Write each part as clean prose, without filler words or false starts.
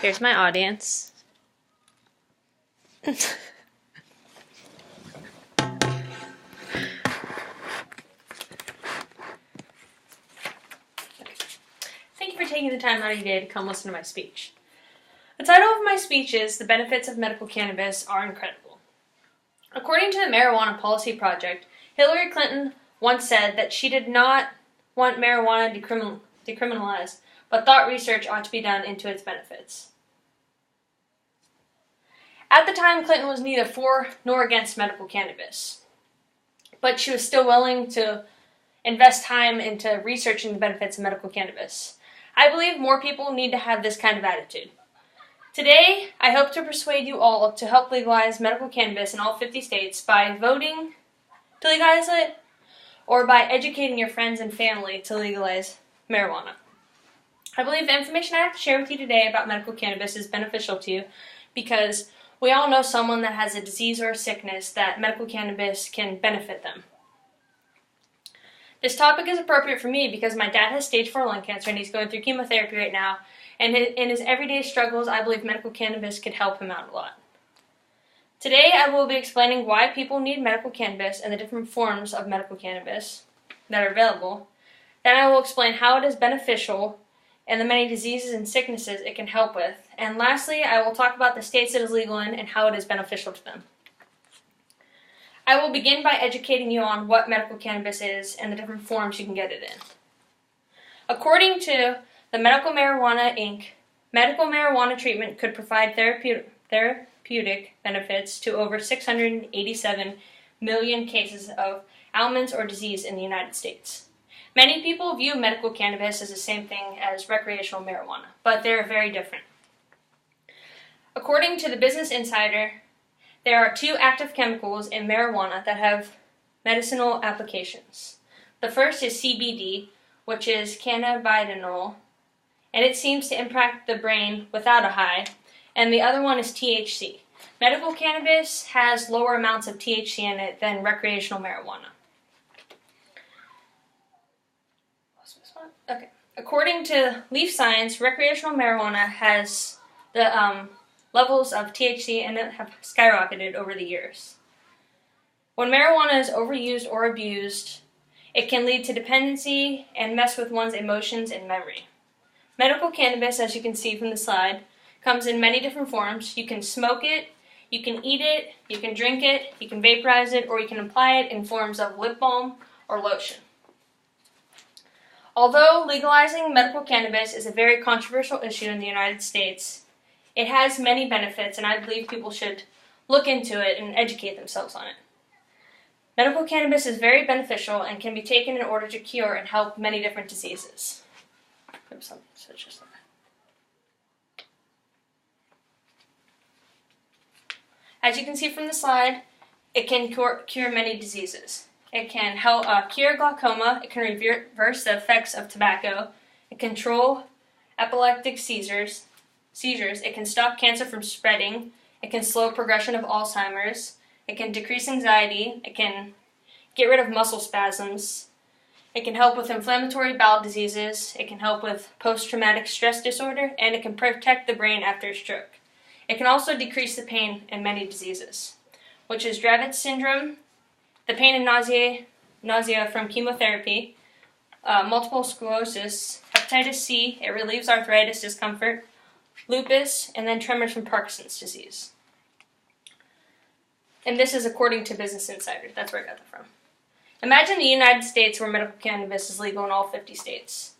Here's my audience. Thank you for taking the time out of your day to come listen to my speech. The title of my speech is The Benefits of Medical Cannabis Are Incredible. According to the Marijuana Policy Project, Hillary Clinton once said that she did not want marijuana decriminalized, but thought research ought to be done into its benefits. At the time, Clinton was neither for nor against medical cannabis, but she was still willing to invest time into researching the benefits of medical cannabis. I believe more people need to have this kind of attitude. Today, I hope to persuade you all to help legalize medical cannabis in all 50 states by voting to legalize it or by educating your friends and family to legalize marijuana. I believe the information I have to share with you today about medical cannabis is beneficial to you because we all know someone that has a disease or a sickness that medical cannabis can benefit them. This topic is appropriate for me because my dad has stage 4 lung cancer and he's going through chemotherapy right now, and in his everyday struggles, I believe medical cannabis could help him out a lot. Today, I will be explaining why people need medical cannabis and the different forms of medical cannabis that are available. Then I will explain how it is beneficial and the many diseases and sicknesses it can help with. And lastly, I will talk about the states it is legal in and how it is beneficial to them. I will begin by educating you on what medical cannabis is and the different forms you can get it in. According to the Medical Marijuana Inc., medical marijuana treatment could provide therapeutic benefits to over 687 million cases of ailments or disease in the United States. Many people view medical cannabis as the same thing as recreational marijuana, but they're very different. According to the Business Insider, there are 2 active chemicals in marijuana that have medicinal applications. The first is CBD, which is cannabidiol, and it seems to impact the brain without a high, and the other one is THC. Medical cannabis has lower amounts of THC in it than recreational marijuana. Okay. According to Leaf Science, recreational marijuana has the levels of THC in it have skyrocketed over the years. When marijuana is overused or abused, it can lead to dependency and mess with one's emotions and memory. Medical cannabis, as you can see from the slide, comes in many different forms. You can smoke it, you can eat it, you can drink it, you can vaporize it, or you can apply it in forms of lip balm or lotion. Although legalizing medical cannabis is a very controversial issue in the United States, it has many benefits, and I believe people should look into it and educate themselves on it. Medical cannabis is very beneficial and can be taken in order to cure and help many different diseases. As you can see from the slide, it can cure many diseases. It can help cure glaucoma, it can reverse the effects of tobacco, it can control epileptic seizures, it can stop cancer from spreading, it can slow progression of Alzheimer's, it can decrease anxiety, it can get rid of muscle spasms, it can help with inflammatory bowel diseases, it can help with post-traumatic stress disorder, and it can protect the brain after a stroke. It can also decrease the pain in many diseases, which is Dravet's syndrome, the pain and nausea from chemotherapy, multiple sclerosis, hepatitis C, it relieves arthritis discomfort, lupus, and then tremors from Parkinson's disease. And this is according to Business Insider. That's where I got that from. Imagine the United States where medical cannabis is legal in all 50 states.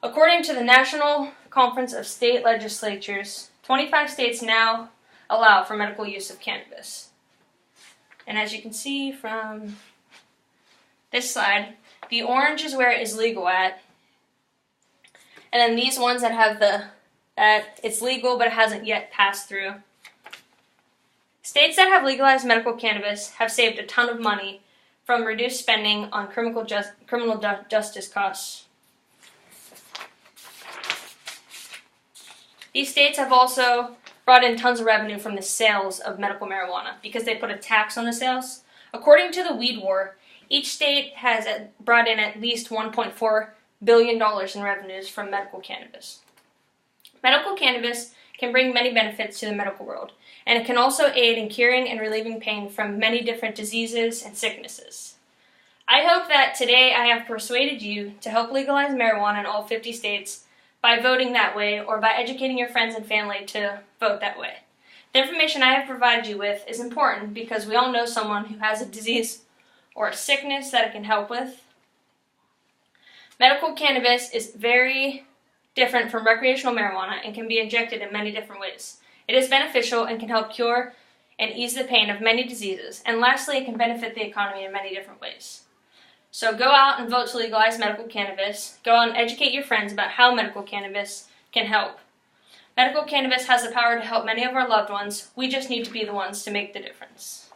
According to the National Conference of State Legislatures, 25 states now allow for medical use of cannabis. And as you can see from this slide, the orange is where it is legal at. And then these ones that have that it's legal but it hasn't yet passed through. States that have legalized medical cannabis have saved a ton of money from reduced spending on criminal justice costs. These states have also brought in tons of revenue from the sales of medical marijuana because they put a tax on the sales. According to the Weed War, each state has brought in at least $1.4 billion in revenues from medical cannabis. Medical cannabis can bring many benefits to the medical world, and it can also aid in curing and relieving pain from many different diseases and sicknesses. I hope that today I have persuaded you to help legalize marijuana in all 50 states by voting that way or by educating your friends and family to vote that way. The information I have provided you with is important because we all know someone who has a disease or a sickness that it can help with. Medical cannabis is very different from recreational marijuana and can be injected in many different ways. It is beneficial and can help cure and ease the pain of many diseases. And lastly, it can benefit the economy in many different ways. So go out and vote to legalize medical cannabis. Go out and educate your friends about how medical cannabis can help. Medical cannabis has the power to help many of our loved ones. We just need to be the ones to make the difference.